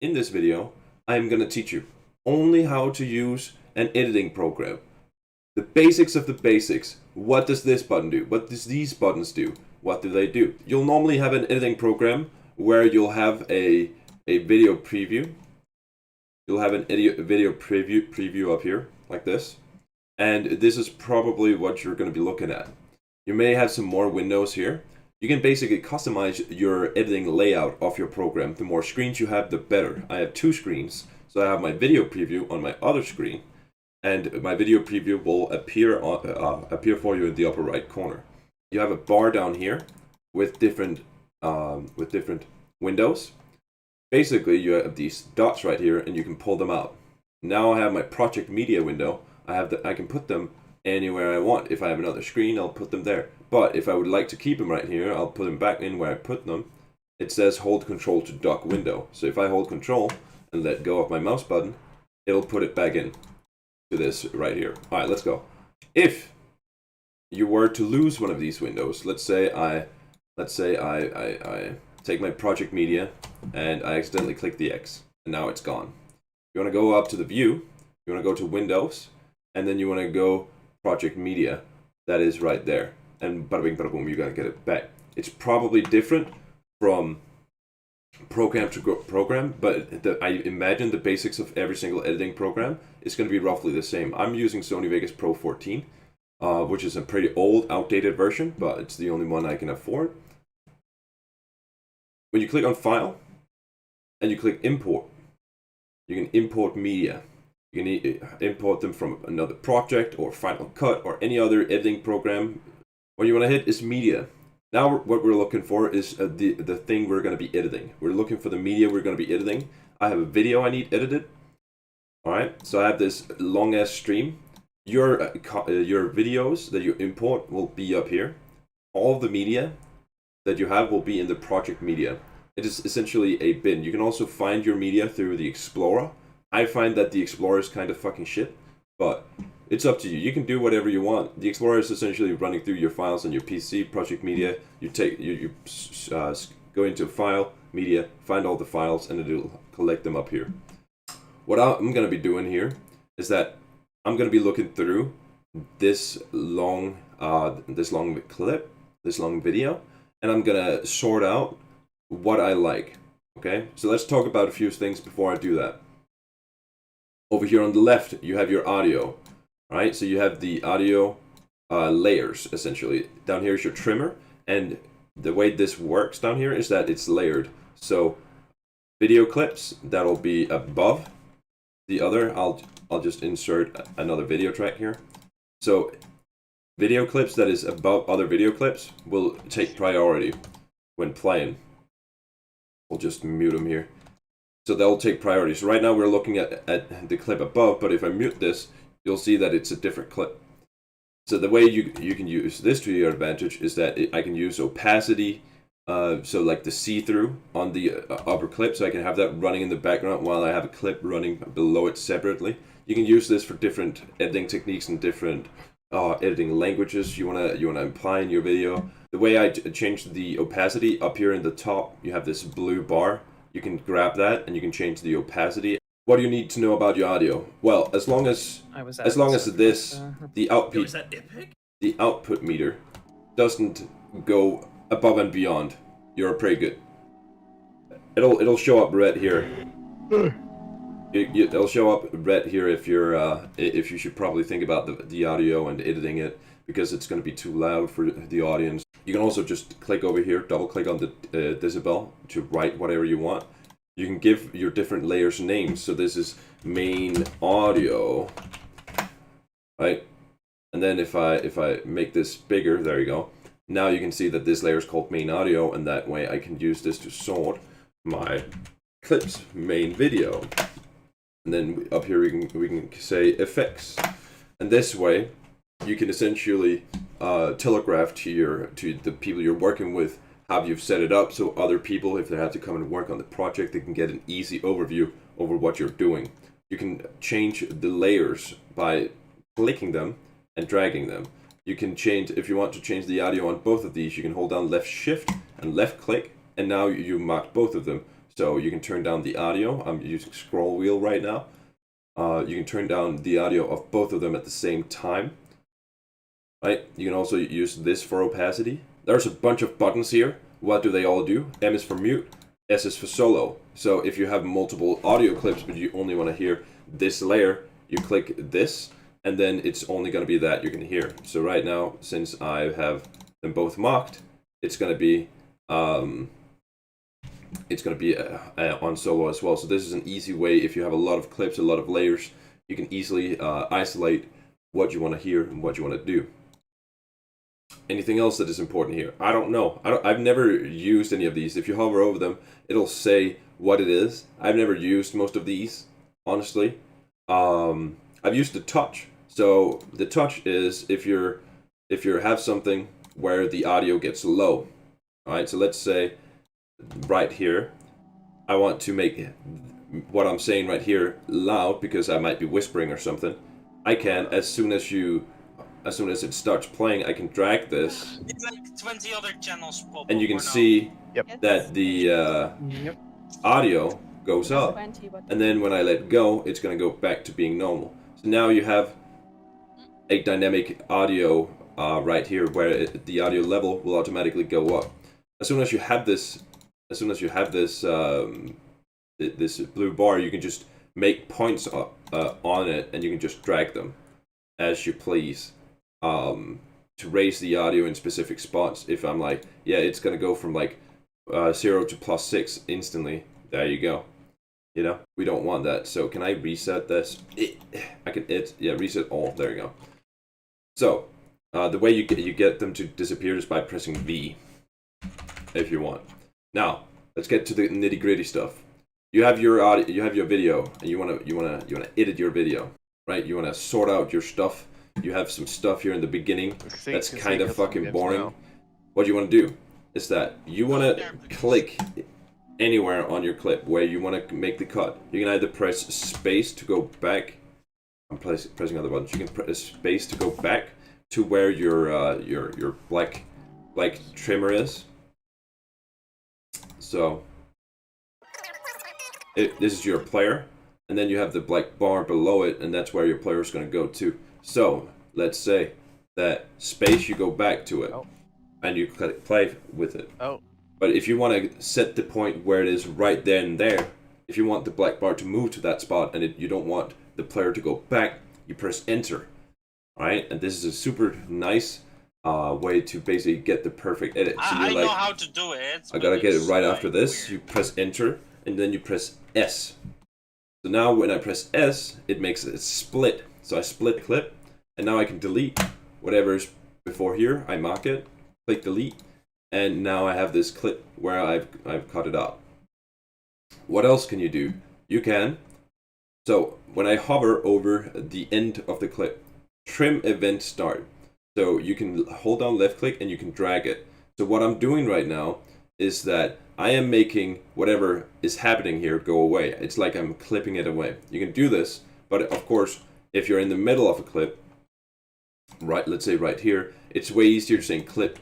In this video, I'm going to teach you only how to use an editing program. The basics of the basics. What does this button do? What does these buttons do? What do they do? You'll normally have an editing program where you'll have a video preview. You'll have an video preview up here, like this. And this is probably what you're going to be looking at. You may have some more windows here. You can basically customize your editing layout of your program. The more screens you have, the better. I have 2 screens, so I have my video preview on my other screen, and my video preview will appear for you in the upper right corner. You have a bar down here with different windows. Basically, you have these dots right here, and you can pull them out. Now I have my project media window. I can put them anywhere I want. If I have another screen, I'll put them there. But if I would like to keep them right here, I'll put them back in where I put them. It says hold control to dock window. So if I hold control and let go of my mouse button, it'll put it back in to this right here. All right, let's go. If you were to lose one of these windows, let's say I take my project media and I accidentally click the X, and now it's gone. You want to go up to the view, you want to go to Windows, and then you want to go project media. That is right there. And bada bing, bada boom, you gotta get it back. It's probably different from program to program, but I imagine the basics of every single editing program is going to be roughly the same. I'm using Sony Vegas Pro 14, which is a pretty old, outdated version, but it's the only one I can afford. When you click on File, and you click Import, you can import media. You can import them from another project or Final Cut or any other editing program. What you want to hit is media. Now what we're looking for is the thing we're going to be editing. We're looking for the media we're going to be editing. I have a video I need edited. All right, so I have this long ass stream. Your videos that you import will be up here. All of the media that you have will be in the project media. It is essentially a bin. You can also find your media through the Explorer. I find that the Explorer is kind of fucking shit, but it's up to you. You can do whatever you want. The Explorer is essentially running through your files on your PC, project media. You go into File, Media, find all the files, and it'll collect them up here. What I'm going to be doing here is that I'm going to be looking through this long clip, this long video, and I'm going to sort out what I like. Okay, so let's talk about a few things before I do that. Over here on the left, you have your audio. Right, so you have the audio layers, essentially. Down here is your trimmer, and the way this works down here is that it's layered. So video clips, that'll be above the other. I'll just insert another video track here. So video clips that is above other video clips will take priority when playing. We'll just mute them here. So they'll take priority. So right now we're looking at the clip above, but if I mute this, you'll see that it's a different clip. So the way you can use this to your advantage is that I can use opacity, so like the see-through on the upper clip, so I can have that running in the background while I have a clip running below it separately. You can use this for different editing techniques and different editing languages you wanna apply in your video. The way I changed the opacity up here in the top, you have this blue bar. You can grab that and you can change the opacity. What do you need to know about your audio? Well, as long as the output meter doesn't go above and beyond, you're pretty good. It'll show up red here. It'll show up red here if you should probably think about the audio and editing it, because it's going to be too loud for the audience. You can also just click over here, double click on the decibel to write whatever you want. You can give your different layers names. So this is main audio, right? And then if I make this bigger, there you go. Now you can see that this layer is called main audio, and that way I can use this to sort my clips, main video. And then up here we can say effects. And this way you can essentially telegraph to the people you're working with how you've set it up, so other people, if they have to come and work on the project, they can get an easy overview over what you're doing. You can change the layers by clicking them and dragging them. You can change, if you want to change the audio on both of these, you can hold down left shift and left click, and now you mark both of them. So you can turn down the audio. I'm using scroll wheel right now. You can turn down the audio of both of them at the same time. Right? You can also use this for opacity. There's a bunch of buttons here. What do they all do? M is for mute, S is for solo. So if you have multiple audio clips but you only want to hear this layer, you click this, and then it's only going to be that you can hear. So right now, since I have them both mocked, it's going to be on solo as well. So this is an easy way. If you have a lot of clips, a lot of layers, you can easily isolate what you want to hear and what you want to do. Anything else that is important here? I don't know. I've never used any of these. If you hover over them, it'll say what it is. I've never used most of these, honestly. I've used the touch. So the touch is if you have something where the audio gets low. All right. So let's say right here, I want to make what I'm saying right here loud because I might be whispering or something. I can, as soon as it starts playing, I can drag this. It's like 20 other channels pop and you can see that the audio goes up. And then when I let go, it's going to go back to being normal. So now you have a dynamic audio right here where the audio level will automatically go up. As soon as you have this, this blue bar, you can just make points on it, and you can just drag them as you please to raise the audio in specific spots. If I'm like, yeah, it's gonna go from like 0 to +6 instantly. There you go. You know, we don't want that. So can I reset this? Reset all. There you go. So the way you get them to disappear is by pressing V, if you want. Now let's get to the nitty gritty stuff. You have your audio, you have your video, and you wanna edit your video, right? You wanna sort out your stuff. You have some stuff here in the beginning that's kind of fucking boring. What you want to do is that you want to click anywhere on your clip where you want to make the cut. You can either press space to go back. I'm pressing other buttons. You can press space to go back to where your black trimmer is. So this is your player, and then you have the black bar below it, and that's where your player is going to go to. So let's say that space, you go back to it, and you play with it. But if you want to set the point where it is right there and there, if you want the black bar to move to that spot and you don't want the player to go back, you press enter. All right, and this is a super nice way to basically get the perfect edit. So I know how to do it. I gotta get it right after this. Weird. You press enter, and then you press S. So now when I press S, it makes it split. So I split the clip, and now I can delete whatever's before here. I mark it, click delete, and now I have this clip where I've cut it out. What else can you do? You can, so when I hover over the end of the clip, trim event start. So you can hold down left click and you can drag it. So what I'm doing right now is that I am making whatever is happening here go away. It's like I'm clipping it away. You can do this, but of course, if you're in the middle of a clip, right, let's say right here, it's way easier to say clip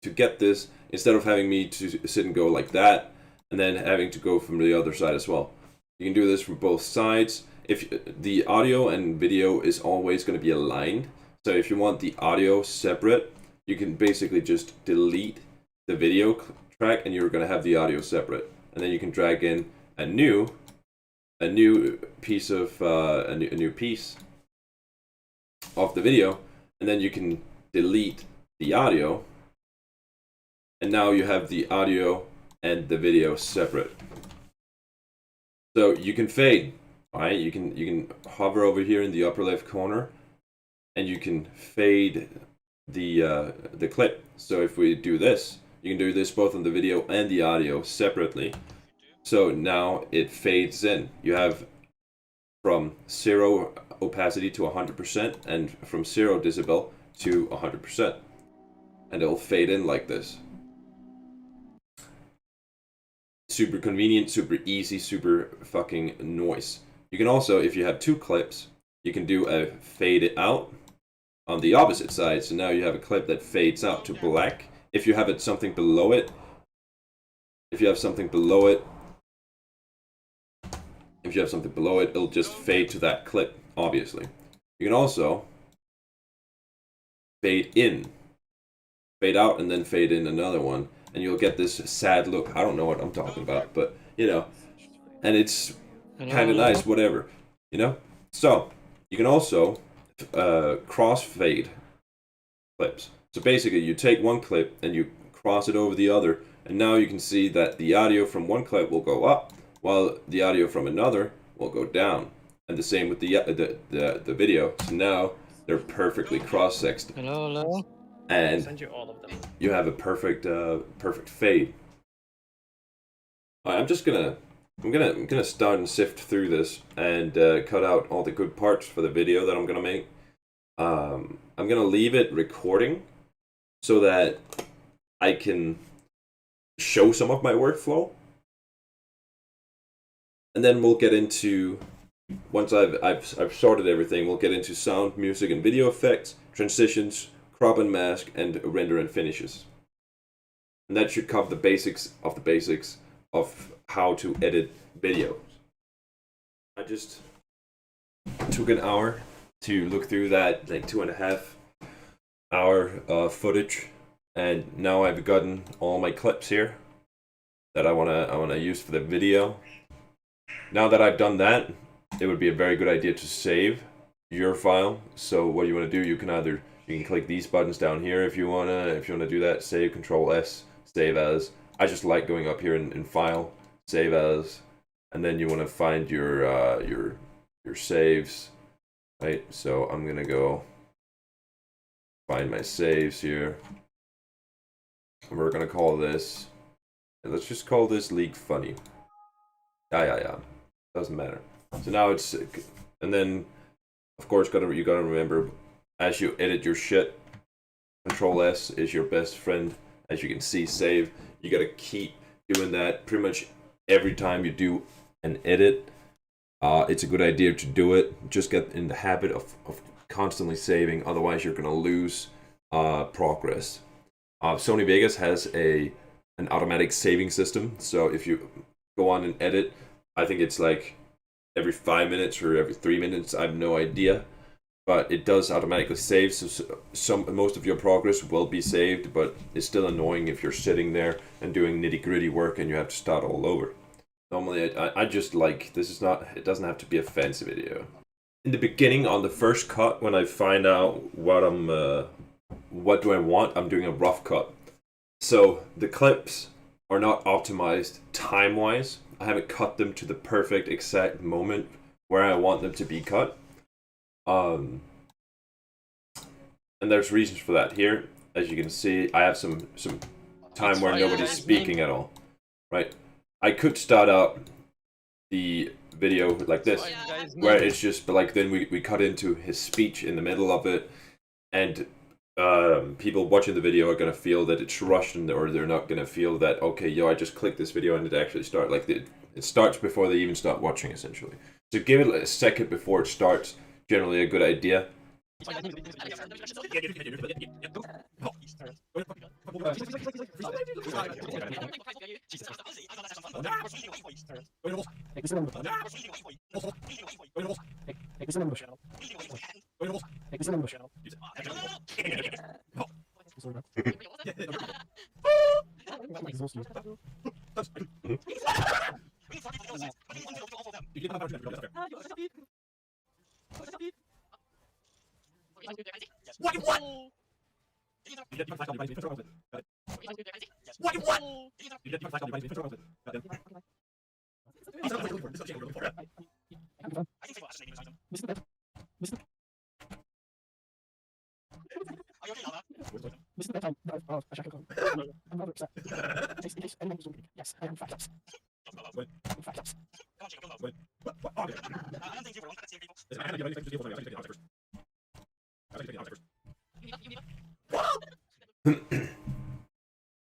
to get this instead of having me to sit and go like that and then having to go from the other side as well. You can do this from both sides. If the audio and video is always going to be aligned, so if you want the audio separate, you can basically just delete the video track and you're going to have the audio separate, and then you can drag in a new piece of a new piece of the video, and then you can delete the audio, and now you have the audio and the video separate. So you can fade. All right, you can hover over here in the upper left corner, and you can fade the clip. So if we do this, you can do this both on the video and the audio separately. So now it fades in. You have from 0 opacity to 100%, and from 0 decibel to 100%, and it'll fade in like this. Super convenient, super easy, super fucking noise. You can also, if you have two clips, you can do a fade it out on the opposite side. So now you have a clip that fades out to black. If you have something below it, If you have something below it, it'll just fade to that clip, obviously. You can also fade in, fade out, and then fade in another one, and you'll get this sad look. I don't know what I'm talking about, but, you know, and it's kind of nice, whatever, you know? So, you can also crossfade clips. So basically, you take one clip and you cross it over the other, and now you can see that the audio from one clip will go up, while the audio from another will go down. And the same with the video. So now they're perfectly cross-sexed. Hello. And Send you all of them. you have a perfect fade. I'm gonna start and sift through this and cut out all the good parts for the video that I'm gonna make. I'm gonna leave it recording so that I can show some of my workflow, and then we'll get into, once I've sorted everything, we'll get into sound, music, and video effects, transitions, crop and mask, and render and finishes. And that should cover the basics of how to edit videos. I just took an hour to look through that, like 2.5 hour footage, and now I've gotten all my clips here that I wanna use for the video. Now that I've done that, it would be a very good idea to save your file. So what you want to do, you can click these buttons down here if you wanna do that. Save, Control S, save as. I just like going up here in File, Save as, and then you want to find your saves, right? So I'm gonna go find my saves here, and we're gonna call this. Let's just call this League Funny. Yeah. Doesn't matter. So now it's, and then of course you gotta remember, as you edit your shit, Control S is your best friend. As you can see, save. You gotta keep doing that pretty much every time you do an edit. It's a good idea to do it. Just get in the habit of constantly saving, otherwise you're gonna lose progress. Sony Vegas has an automatic saving system, so if you go on and edit, I think it's like every 5 minutes or every 3 minutes, I have no idea, but it does automatically save, so most of your progress will be saved, but it's still annoying if you're sitting there and doing nitty-gritty work and you have to start all over. Normally, I just like, it doesn't have to be a fancy video. In the beginning, on the first cut, when I find out what do I want, I'm doing a rough cut. So the clips are not optimized time-wise. I haven't cut them to the perfect exact moment where I want them to be cut. And there's reasons for that. Here, as you can see, I have some time where nobody's speaking at all, right? I could start out the video like this, where it's just, but like then we cut into his speech in the middle of it, and people watching the video are gonna feel that it's rushed, or they're not gonna feel that, okay, yo, I just clicked this video and it actually starts. Like it starts before they even start watching, essentially. So give it a second before it starts. Generally a good idea.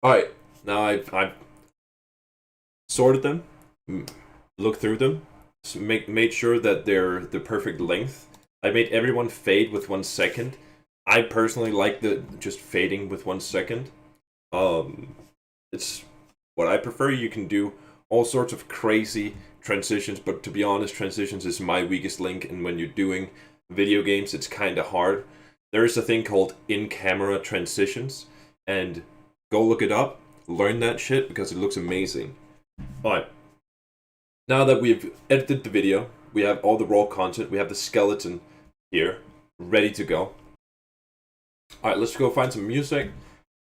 Alright, now I've sorted them, looked through them, so made sure that they're the perfect length. I made everyone fade with 1 second. I personally like just fading with 1 second. It's what I prefer. You can do all sorts of crazy transitions, but to be honest, transitions is my weakest link, and when you're doing video games, it's kind of hard. There is a thing called in-camera transitions, and go look it up, learn that shit, because it looks amazing. Alright, now that we've edited the video, we have all the raw content, we have the skeleton here, ready to go. Alright, let's go find some music.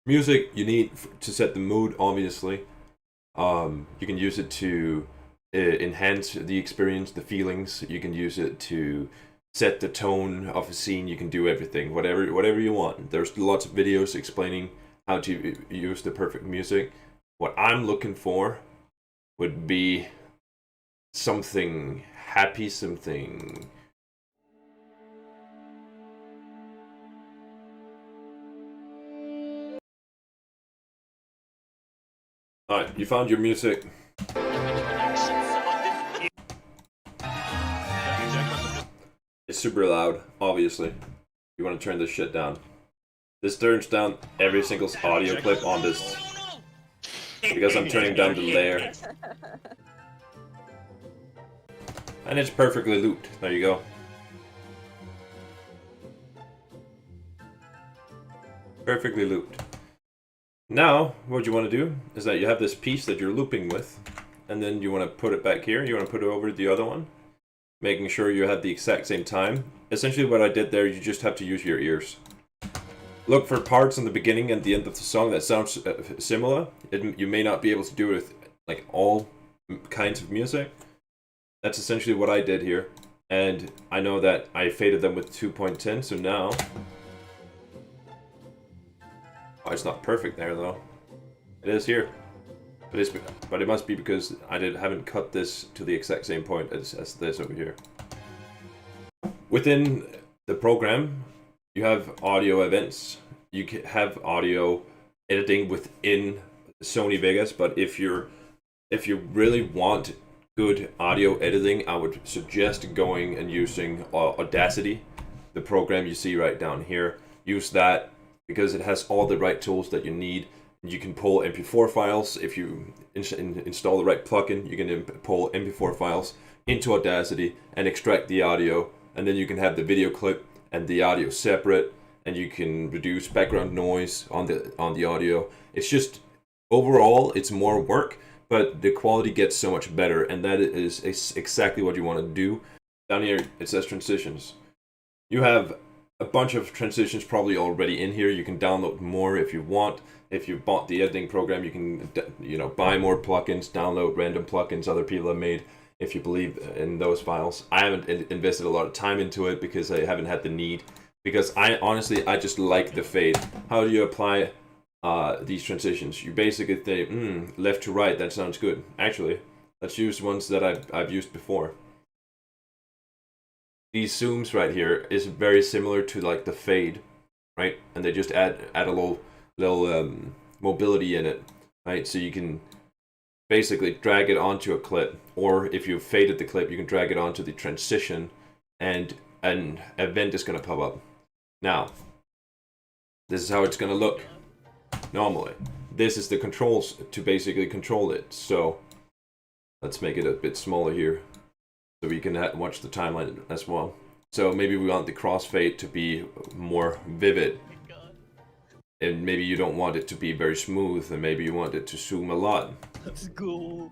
Music you need to set the mood, obviously. You can use it to enhance the experience, the feelings. You can use it to set the tone of a scene. You can do everything, whatever you want. There's lots of videos explaining how to use the perfect music. What I'm looking for would be something happy, something... Alright, you found your music. It's super loud, obviously. You want to turn this shit down. This turns down every single audio clip on this, because I'm turning down the layer. And it's perfectly looped. There you go. Perfectly looped. Now, what you want to do is that you have this piece that you're looping with, and then you want to put it back here. You want to put it over the other one, making sure you have the exact same time. Essentially what I did there, you just have to use your ears. Look for parts in the beginning and the end of the song that sounds similar. You may not be able to do it with like all kinds of music. That's essentially what I did here. And I know that I faded them with 2.10, so now... Oh, it's not perfect there though. It is here. But it must be because I haven't cut this to the exact same point as this over here. Within the program, you have audio events. You can have audio editing within Sony Vegas, but if you really want good audio editing, I would suggest going and using Audacity, the program you see right down here. Use that because it has all the right tools that you need. You can pull MP4 files. If you install the right plugin, you can pull MP4 files into Audacity and extract the audio, and then you can have the video clip and the audio separate, and you can reduce background noise on the audio. It's just, overall, it's more work, but the quality gets so much better, and that is exactly what you want to do. Down here, it says transitions. You have a bunch of transitions probably already in here. You can download more if you want. If you bought the editing program, you can buy more plugins, download random plugins other people have made if you believe in those files. I haven't invested a lot of time into it because I haven't had the need. Because I just like the fade. How do you apply these transitions? You basically think, left to right, that sounds good. Actually, let's use ones that I've used before. These zooms right here is very similar to like the fade, right? And they just add a little mobility in it, right? So you can basically drag it onto a clip, or if you faded the clip, you can drag it onto the transition, and an event is going to pop up. Now, this is how it's going to look normally. This is the controls to basically control it. So let's make it a bit smaller here so we can watch the timeline as well. So maybe we want the crossfade to be more vivid. And maybe you don't want it to be very smooth, and maybe you want it to zoom a lot. Let's go.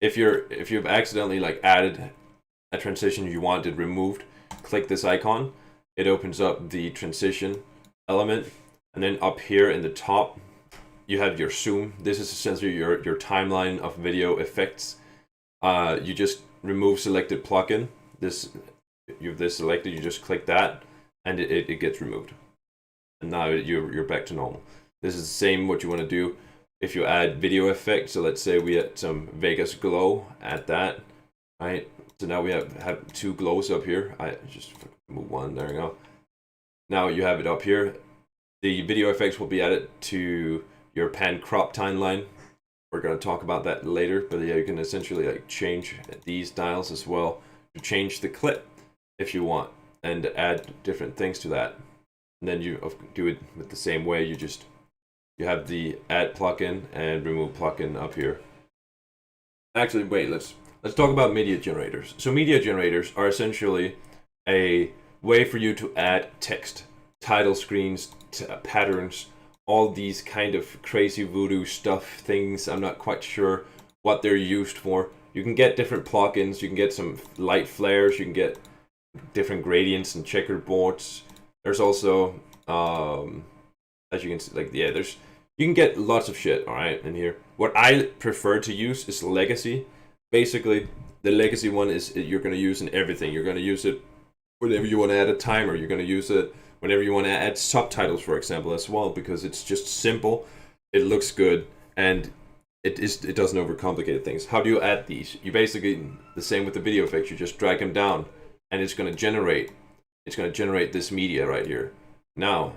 If you've accidentally like added a transition you wanted removed, click this icon. It opens up the transition element, and then up here in the top, you have your zoom. This is essentially your timeline of video effects. You just remove selected plugin. You have this selected. You just click that, and it gets removed. And now you're back to normal. This is the same what you want to do if you add video effects. So let's say we had some Vegas glow, add that, right? So now we have two glows up here. I just move one, there we go. Now you have it up here. The video effects will be added to your pan crop timeline. We're going to talk about that later, but yeah, you can essentially like change these dials as well to change the clip if you want, and add different things to that. And then you do it with the same way. You have the add plugin and remove plugin up here. Actually, wait, let's talk about media generators. So media generators are essentially a way for you to add text, title screens, patterns, all these kind of crazy voodoo stuff, things. I'm not quite sure what they're used for. You can get different plugins, you can get some light flares, you can get different gradients and checkerboards. There's also, as you can see, like, yeah, you can get lots of shit, alright, in here. What I prefer to use is Legacy. Basically, the Legacy one is you're going to use in everything. You're going to use it whenever you want to add a timer. You're going to use it whenever you want to add subtitles, for example, as well, because it's just simple, it looks good, and it doesn't overcomplicate things. How do you add these? You basically, the same with the video effects, you just drag them down, and it's going to generate this media right here. Now,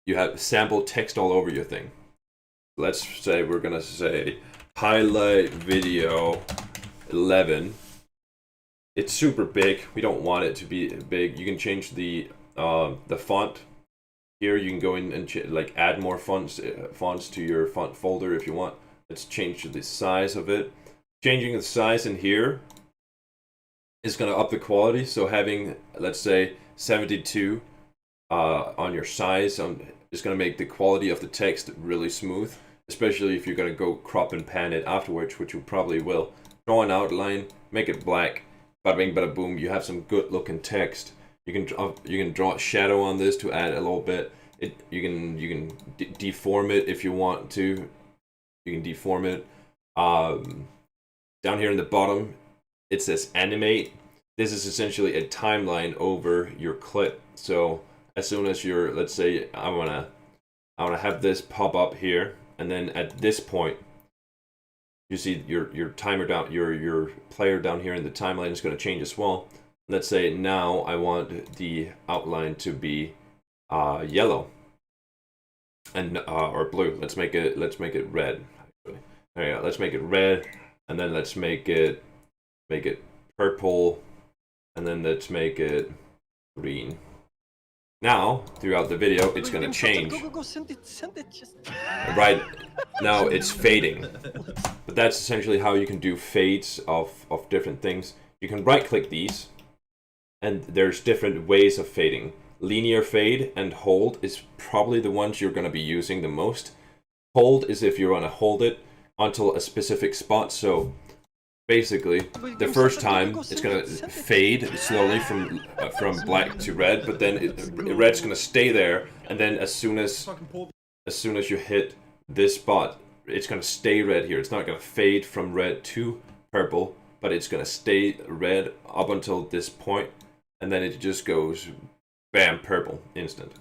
you have sample text all over your thing. Let's say we're going to say highlight video 11. It's super big. We don't want it to be big. You can change the font here. You can go in and like add more fonts to your font folder if you want. Let's change the size of it. Changing the size in here is going to up the quality. So having, let's say, 72 on your size is going to make the quality of the text really smooth, especially if you're going to go crop and pan it afterwards, which you probably will. Draw an outline, make it black, bada bing, bada boom. You have some good looking text. You can draw a shadow on this to add a little bit. You can deform it if you want to. You can deform it. Down here in the bottom, it says animate. This is essentially a timeline over your clip. So as soon as you're, let's say, I wanna have this pop up here, and then at this point, you see your timer down, your player down here in the timeline is going to change as well. Let's say now I want the outline to be yellow and or blue. Let's make it red. There you go. Let's make it red, and then let's make it purple, and then let's make it green. Now, throughout the video, it's going to change. Go, send it, just... Right now, it's fading. But that's essentially how you can do fades of different things. You can right-click these, and there's different ways of fading. Linear fade and hold is probably the ones you're going to be using the most. Hold is if you're going to hold it until a specific spot. So basically, the first time it's going to fade slowly from black to red, but then red's going to stay there, and then as soon as you hit this spot, it's going to stay red here. It's not going to fade from red to purple, but it's going to stay red up until this point, and then it just goes bam, purple, instant.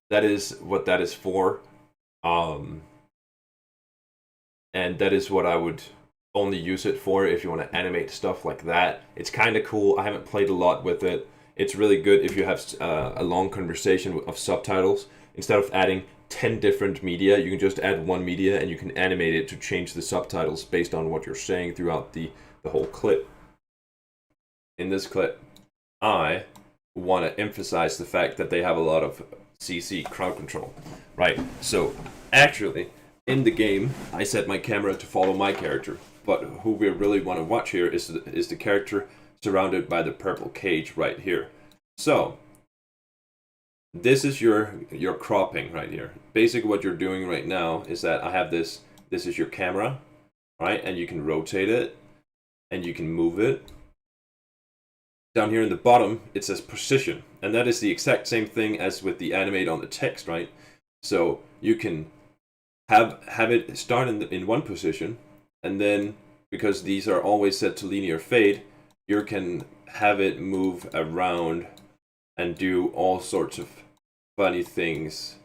That is what that is for. And that is what I would only use it for if you want to animate stuff like that. It's kind of cool. I haven't played a lot with it. It's really good if you have a long conversation of subtitles. Instead of adding 10 different media, you can just add one media and you can animate it to change the subtitles based on what you're saying throughout the whole clip. In this clip, I want to emphasize the fact that they have a lot of CC, crowd control. Right, so actually, in the game, I set my camera to follow my character, but who we really want to watch here is the character surrounded by the purple cage right here. So, this is your cropping right here. Basically what you're doing right now is that I have this is your camera, right? And you can rotate it, and you can move it. Down here in the bottom, it says position, and that is the exact same thing as with the animate on the text, right? So, you can have it start in one position, and then because these are always set to linear fade, you can have it move around and do all sorts of funny things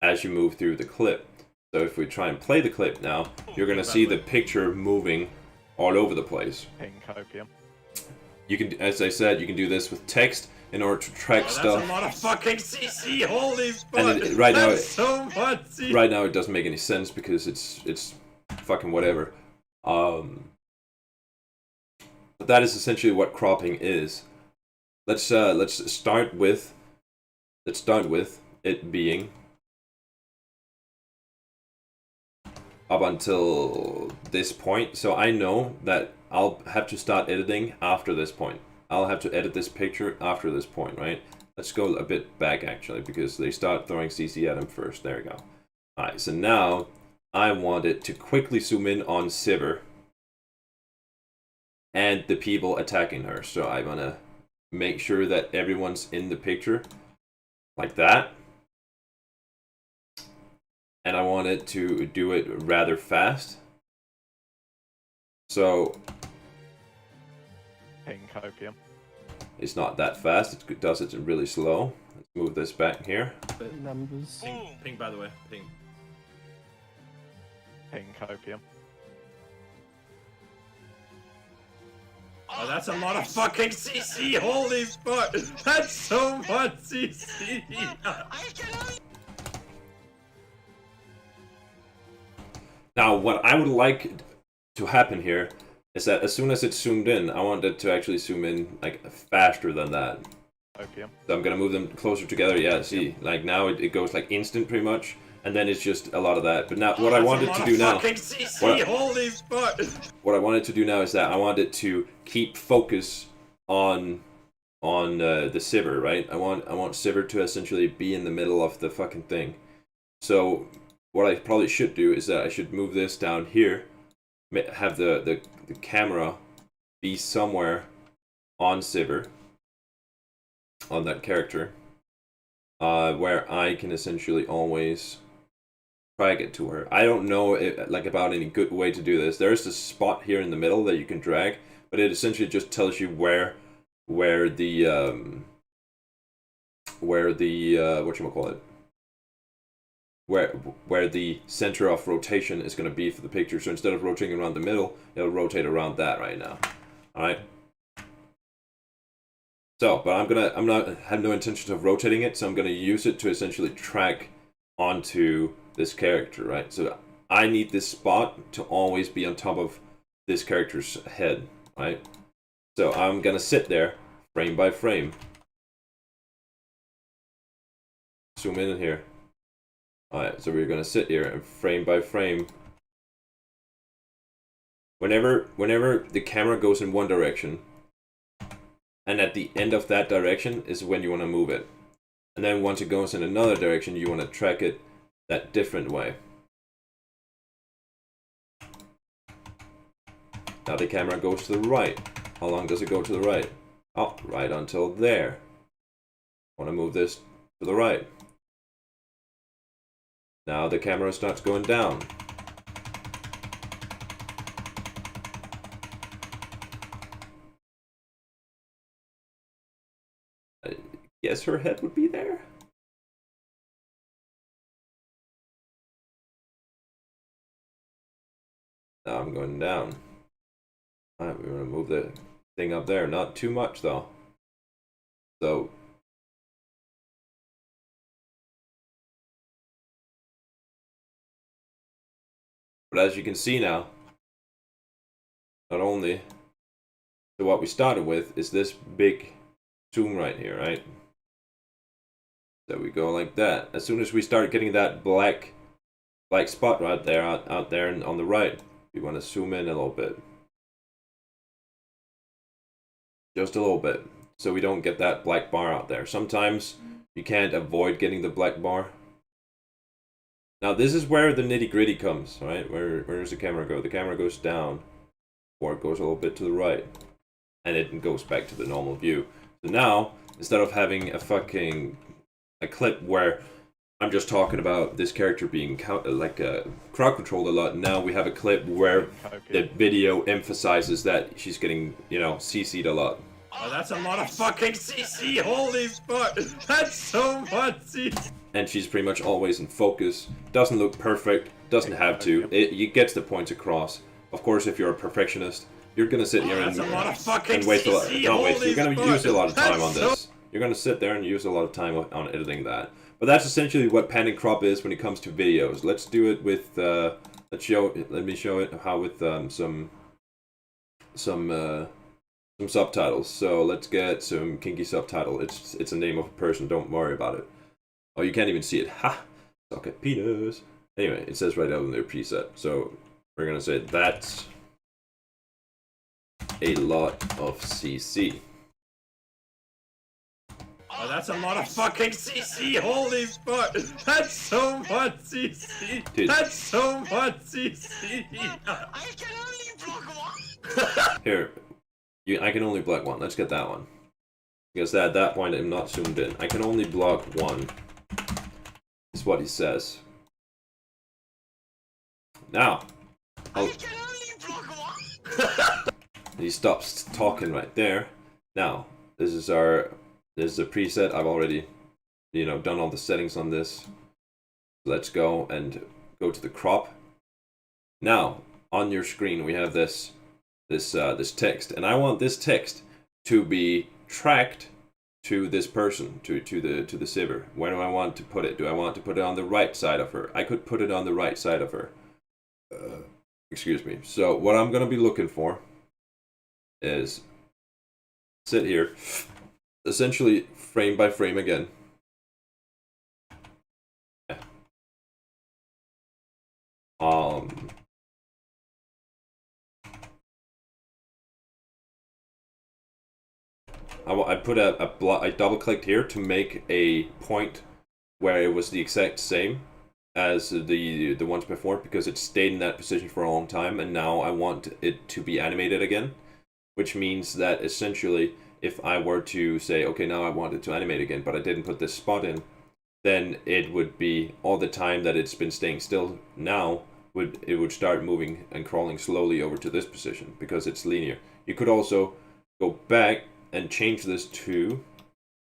as you move through the clip. So if we try and play the clip now, you're gonna see the picture moving all over the place. Pink opium. You can, as I said, you can do this with text in order to track stuff. That's a lot of fucking CC. Holy fuck! And right now, so much CC. Right now, it doesn't make any sense because it's fucking whatever. But that is essentially what cropping is. Let's start with it being up until this point, so I know that I'll have to start editing after this point. I'll have to edit this picture after this point, right? Let's go a bit back actually, because they start throwing CC at him first. There we go. Alright, so now I want it to quickly zoom in on Sivir and the people attacking her. So I want to make sure that everyone's in the picture like that. And I want it to do it rather fast. So Pink opium. it's not that fast, it does it really slow. Let's move this back here. Numbers. Ping, by the way. Ping. Pink opium. Oh, that's a lot of fucking CC. Holy fuck. That's so much CC. Now, what I would like to happen here is that as soon as it's zoomed in, I want it to actually zoom in like faster than that. Opium. So I'm gonna move them closer together. Yeah, see, like now it goes like instant pretty much, and then it's just a lot of that. But now, what I wanted to do now, Holy fuck. what I wanted to do now is that I wanted to keep focus on the Sivir, right? I want Sivir to essentially be in the middle of the fucking thing. So what I probably should do is that I should move this down here, have the camera be somewhere on Sivir, on that character, where I can essentially always drag it to her. I don't know about any good way to do this. There's this spot here in the middle that you can drag, but it essentially just tells you where the whatchamacallit, where the center of rotation is going to be for the picture. So instead of rotating around the middle, it'll rotate around that right now. All right. So, but I have no intention of rotating it, so I'm gonna use it to essentially track onto this character, right? So I need this spot to always be on top of this character's head, right? So I'm gonna sit there, frame by frame. Zoom in here. Alright, so we're gonna sit here and frame by frame. Whenever the camera goes in one direction, and at the end of that direction is when you want to move it. And then once it goes in another direction, you want to track it that different way. Now the camera goes to the right. How long does it go to the right? Oh, right until there. I want to move this to the right. Now the camera starts going down. Guess her head would be there. Now I'm going down. Alright, we're gonna move the thing up there. Not too much though. So but as you can see now, not only so what we started with is this big zoom right here, right? So we go like that. As soon as we start getting that black spot right there, out there and on the right, we want to zoom in a little bit. Just a little bit. So we don't get that black bar out there. Sometimes you can't avoid getting the black bar. Now this is where the nitty gritty comes, right? Where does the camera go? The camera goes down, or it goes a little bit to the right. And it goes back to the normal view. So now, instead of having a clip where I'm just talking about this character being crowd controlled a lot, now we have a clip where the video emphasizes that she's getting, CC'd a lot. Oh, that's a lot of fucking CC. Holy fuck. That's so much CC. And she's pretty much always in focus. Doesn't look perfect. Doesn't have to. It gets the points across. Of course, if you're a perfectionist, you're gonna sit here and waste a lot. Not waste. You're gonna use a lot of time on this. You're gonna sit there and use a lot of time on editing that. But that's essentially what pan and crop is when it comes to videos. Let's do it with. Let me show it how with some subtitles. So let's get some kinky subtitle. It's a name of a person. Don't worry about it. Oh, you can't even see it. Ha! Suck at penis. Anyway, it says right out in their preset. So we're gonna say that's a lot of CC. Oh, that's a lot of fucking CC. Holy fuck. That's so much CC. Dude. That's so much CC. I can only block one. Here, I can only block one. Let's get that one. Because at that point, I'm not zoomed in. I can only block one. Is what he says. Now, I can only block one. he stops talking right there. Now, this is a preset. I've already, done all the settings on this. Let's go and go to the crop. Now, on your screen, we have this text, and I want this text to be tracked to this person, to the sibber. Where do I want to put it? Do I want to put it on the right side of her? I could put it on the right side of her. Excuse me. So what I'm gonna be looking for is sit here, essentially frame by frame again. I put I double clicked here to make a point where it was the exact same as the ones before, because it stayed in that position for a long time, and now I want it to be animated again, which means that essentially if I were to say, okay, now I want it to animate again, but I didn't put this spot in, then it would be all the time that it's been staying still now, it would start moving and crawling slowly over to this position because it's linear. You could also go back and change this to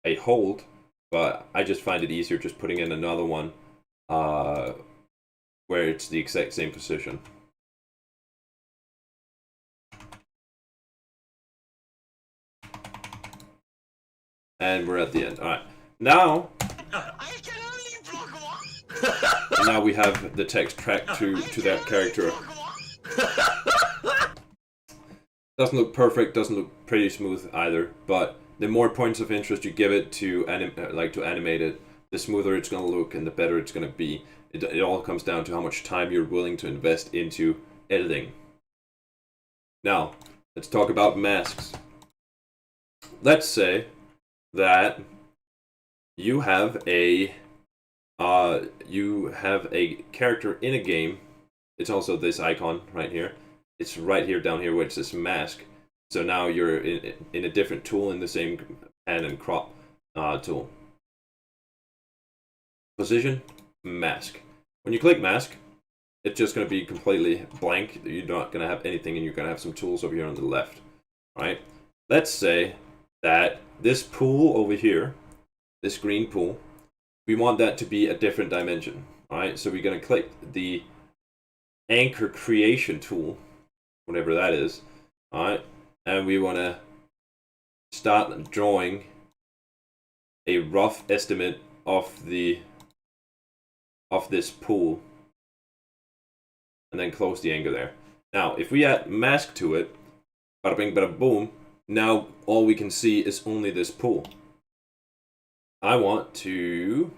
a hold, but I just find it easier just putting in another one where it's the exact same position. And we're at the end. Alright. Now I can only block one. now we have the text tracked to that character. Doesn't look perfect, doesn't look pretty smooth either, but the more points of interest you give it to animate it, the smoother it's going to look and the better it's going to be. It all comes down to how much time you're willing to invest into editing. Now, let's talk about masks. Let's say that you have a character in a game. It's also this icon right here. It's right here down here where it says mask. So now you're in a different tool in the same pan and crop tool. Position, mask. When you click mask, it's just going to be completely blank. You're not going to have anything, and you're going to have some tools over here on the left. All right. Let's say that this pool over here, this green pool, we want that to be a different dimension. All right. So we're going to click the anchor creation tool, whatever that is. All right. And we want to start drawing a rough estimate of this pool, and then close the anchor there. Now, if we add mask to it, bada bing, bada boom, now all we can see is only this pool. I want to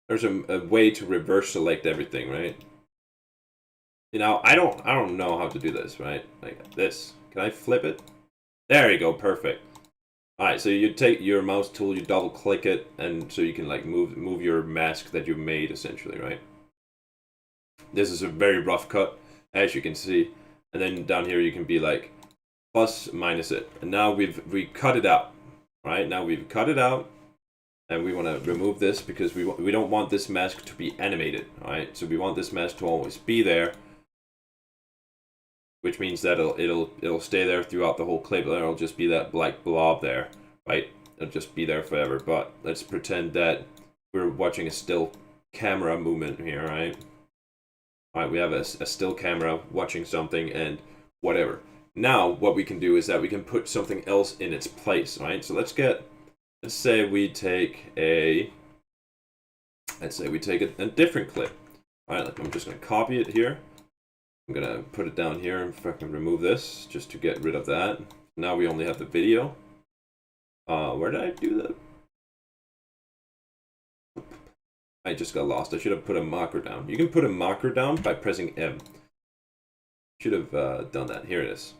there's a way to reverse select everything, right? I don't know how to do this, right? Like this. Can I flip it? There you go, perfect. Alright, so you take your mouse tool, you double click it, and so you can like move your mask that you made essentially, right? This is a very rough cut, as you can see. And then down here you can be like plus minus it. And now we cut it out. Right? Now we've cut it out, and we want to remove this because we don't want this mask to be animated, alright? So we want this mask to always be there, which means that it'll stay there throughout the whole clip. It'll just be that black blob there, right? It'll just be there forever. But let's pretend that we're watching a still camera movement here, right? All right, we have a still camera watching something and whatever. Now, what we can do is that we can put something else in its place, right? So let's say we take a different clip. All right, I'm just gonna copy it here. I'm gonna put it down here and fucking remove this just to get rid of that. Now we only have the video. Where did I do that? I just got lost. I should have put a marker down. You can put a marker down by pressing M. Should have done that. Here it is.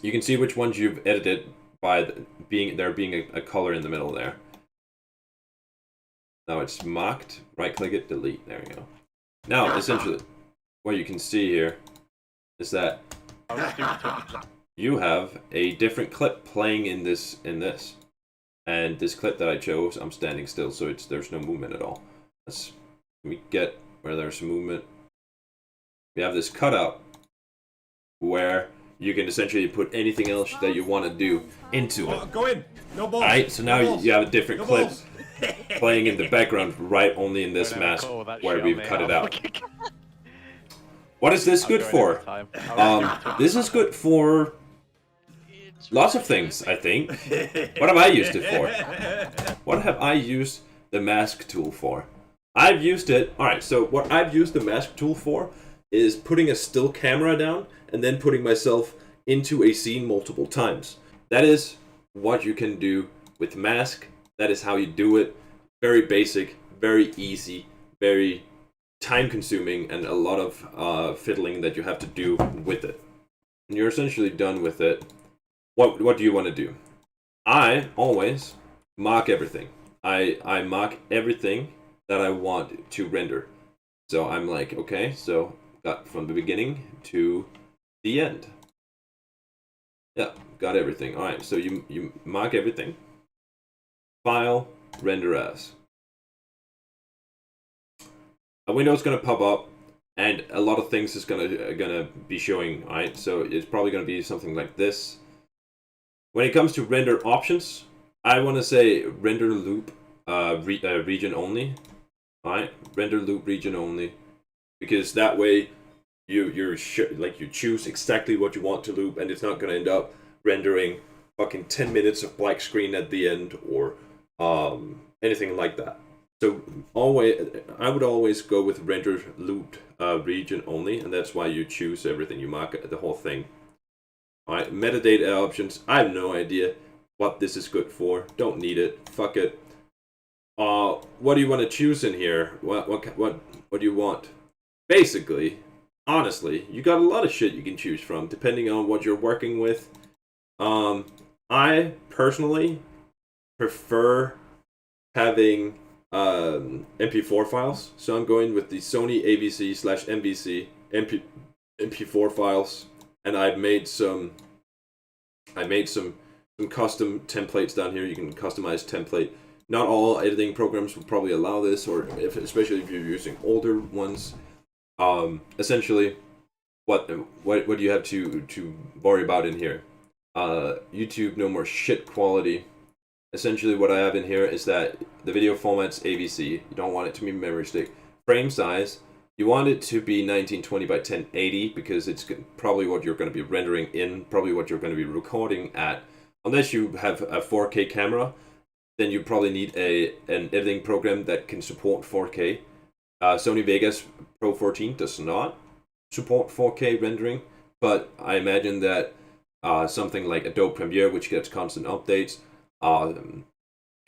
You can see which ones you've edited by being a color in the middle there. Now it's marked. Right click it, delete. There you go. Now essentially, what you can see here is that you have a different clip playing in this. And this clip that I chose, I'm standing still, so there's no movement at all. Let me get where there's movement. We have this cutout where you can essentially put anything else that you want to do into it. Go in. No balls. Alright, so now you have a different clip playing in the background, right? Only in this mask where we've cut it out. What is this good for? This is good for lots of things, I think. What have I used it for? What have I used the mask tool for? I've used it. Alright, so what I've used the mask tool for is putting a still camera down and then putting myself into a scene multiple times. That is what you can do with mask. That is how you do it. Very basic, very easy, very time consuming, and a lot of fiddling that you have to do with it. And you're essentially done with it. What do you want to do? I always mark everything. I mark everything that I want to render. So I'm like, okay, so got from the beginning to the end. Yeah, got everything. Alright, so you mark everything. File, render as. A window is gonna pop up, and a lot of things is gonna be showing. Alright, so it's probably gonna be something like this. When it comes to render options, I want to say render loop region only. Alright, render loop region only, because that way you choose exactly what you want to loop, and it's not gonna end up rendering fucking 10 minutes of black screen at the end or anything like that. So I would always go with render loop region only, and that's why you choose everything. You mark the whole thing. Alright, metadata options. I have no idea what this is good for. Don't need it. Fuck it. What do you want to choose in here? What do you want? Basically, honestly, you got a lot of shit you can choose from depending on what you're working with. I personally prefer having MP4 files, so I'm going with the Sony AVC/MVC MP4 files, and I made some custom templates down here. You can customize template. Not all editing programs will probably allow this, or especially if you're using older ones. Essentially, what do you have to worry about in here? YouTube, no more shit quality. Essentially, what I have in here is that the video format's AVC. You don't want it to be memory stick. Frame size, you want it to be 1920 by 1080 because it's probably what you're going to be rendering in, probably what you're going to be recording at. Unless you have a 4K camera, then you probably need an editing program that can support 4K. Sony Vegas Pro 14 does not support 4K rendering, but I imagine that something like Adobe Premiere, which gets constant updates,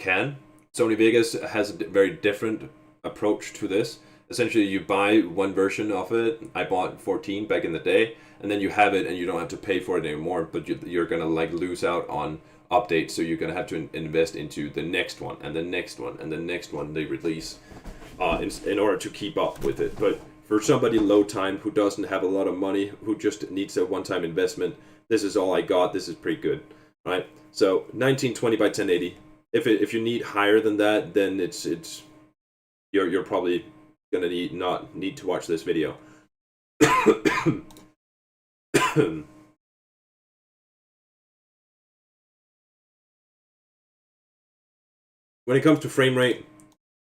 can. Sony Vegas has a very different approach to this. Essentially, you buy one version of it. I bought 14 back in the day, and then you have it, and you don't have to pay for it anymore. But you're gonna like lose out on updates, so you're gonna have to invest into the next one, and the next one, and the next one they release, in order to keep up with it. But for somebody low time who doesn't have a lot of money, who just needs a one-time investment, this is all I got. This is pretty good, right? So 1920 by 1080. If you need higher than that, then you're probably gonna not need to watch this video. When it comes to frame rate,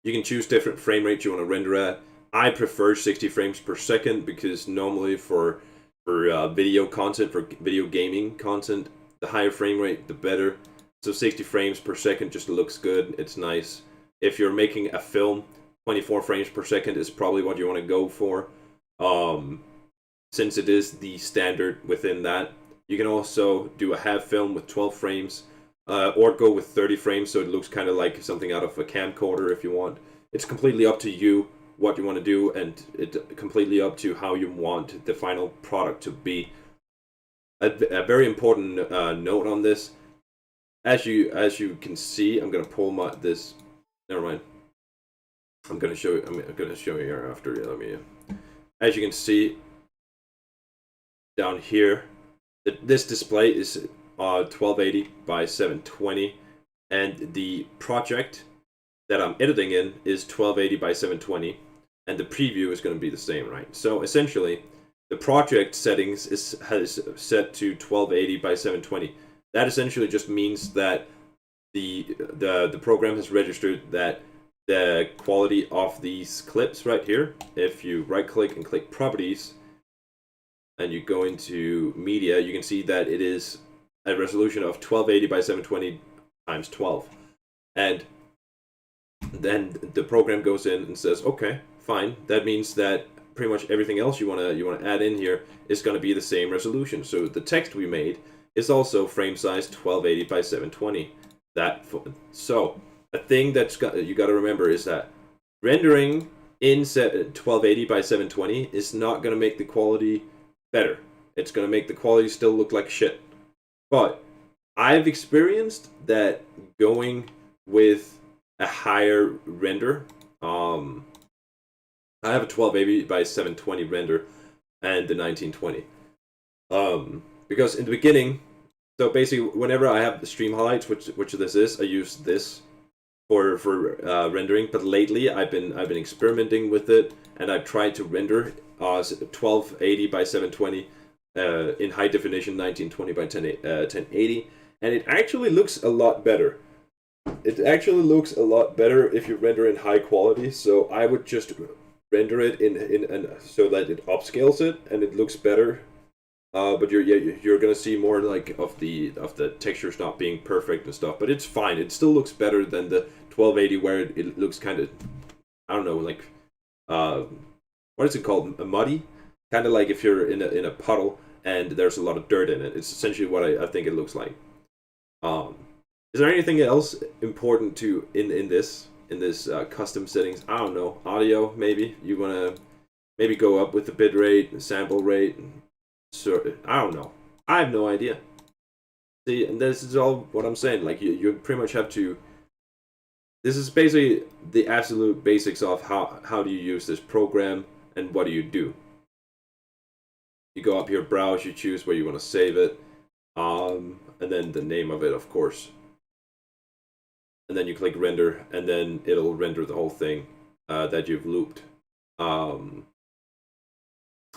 you can choose different frame rates you want to render at. I prefer 60 frames per second because normally for video content, for video gaming content, the higher frame rate, the better. So 60 frames per second just looks good. It's nice. If you're making a film, 24 frames per second is probably what you want to go for. Since it is the standard within that. You can also do a half film with 12 frames. Or go with 30 frames so it looks kind of like something out of a camcorder if you want. it's completely up to you what you want to do, and it's completely up to how you want the final product to be. A very important note on this, as you can see, I'm gonna pull this. Never mind. I'm gonna show you here after. Let me. As you can see down here, this display is 1280 by 720, and the project that I'm editing in is 1280 by 720, and the preview is going to be the same, right? So essentially, the project settings has set to 1280 by 720. That essentially just means that the program has registered that the quality of these clips right here, if you right click and click properties and you go into media, you can see that it is a resolution of 1280 by 720 times 12. And then the program goes in and says, okay, fine. That means that pretty much everything else you wanna add in here is gonna be the same resolution. So the text we made is also frame size 1280 by 720. So a thing you gotta remember is that rendering in 1280 by 720 is not gonna make the quality better. It's gonna make the quality still look like shit. But I've experienced that going with a higher render. I have a 1280 by 720 render and the 1920. Because in the beginning, so basically whenever I have the stream highlights, which this is, I use this for rendering. But lately I've been experimenting with it, and I've tried to render 1280 by 720 in high definition, 1920 by 1080, and it actually looks a lot better. It actually looks a lot better if you render in high quality. So I would just render it in so that it upscales it and it looks better. But you're gonna see more like of the textures not being perfect and stuff. But it's fine. It still looks better than the 1280 where it looks kind of, I don't know, like what is it called? Muddy, kind of like if you're in a puddle and there's a lot of dirt in it. It's essentially what I think it looks like. Is there anything else important to in this custom settings? I don't know. Audio, maybe you wanna maybe go up with the bit rate, the sample rate. So I don't know. I have no idea. See, and this is all what I'm saying. Like you pretty much have to. This is basically the absolute basics of how do you use this program and what do you do. You go up here, browse, you choose where you want to save it, and then the name of it, of course. And then you click render, and then it'll render the whole thing that you've looped. And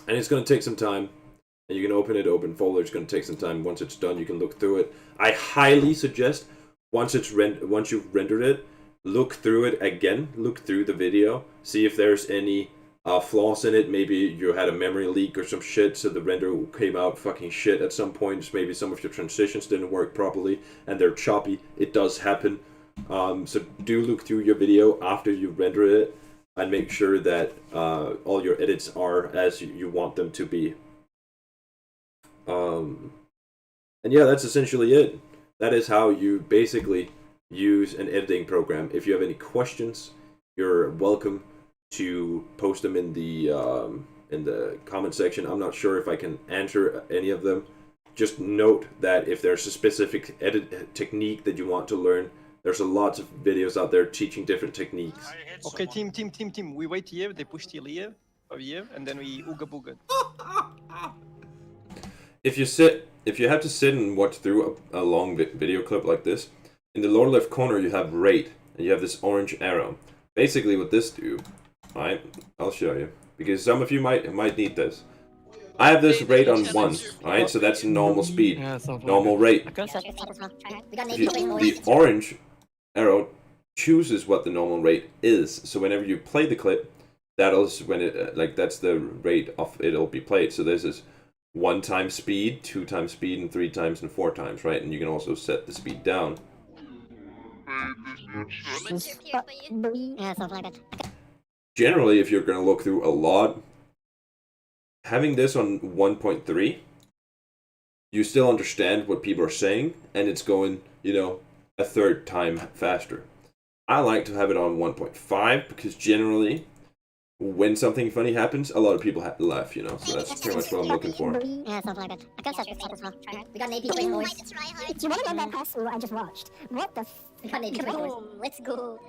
it's going to take some time. And you can open folder. It's going to take some time. Once it's done, you can look through it. I highly suggest once you've rendered it, look through it again. Look through the video. See if there's any flaws in it. Maybe you had a memory leak or some shit, so the render came out fucking shit at some points. Maybe some of your transitions didn't work properly and they're choppy. It does happen. So do look through your video after you render it and make sure that all your edits are as you want them to be. And yeah, that's essentially it. That is how you basically use an editing program. If you have any questions, you're welcome to post them in the comment section. I'm not sure if I can answer any of them. Just note that if there's a specific edit technique that you want to learn, there's a lot of videos out there teaching different techniques. Okay, team. We wait here, they push till here, over here, and then we ooga booga. If you have to sit and watch through a long video clip like this, in the lower left corner you have rate, and you have this orange arrow. Basically what this do, alright, I'll show you, because some of you might need this. I have this rate on 1, alright, so that's normal speed, normal rate. The orange arrow chooses what the normal rate is, so whenever you play the clip, that's when it that's the rate of it'll be played. So this is 1 times speed, 2 times speed, and 3 times and 4 times, right? And you can also set the speed down. Generally, if you're going to look through a lot, having this on 1.3, you still understand what people are saying, and it's going, a third time faster. I like to have it on 1.5 because generally, when something funny happens, a lot of people laugh, you know. So that's pretty much what I'm looking for. Yeah, something like that. I can set this up as well. We got an AP playing voice. Like to try hard. Do you want to know that pass I just watched? What the We got an AP playing voice. Let's go.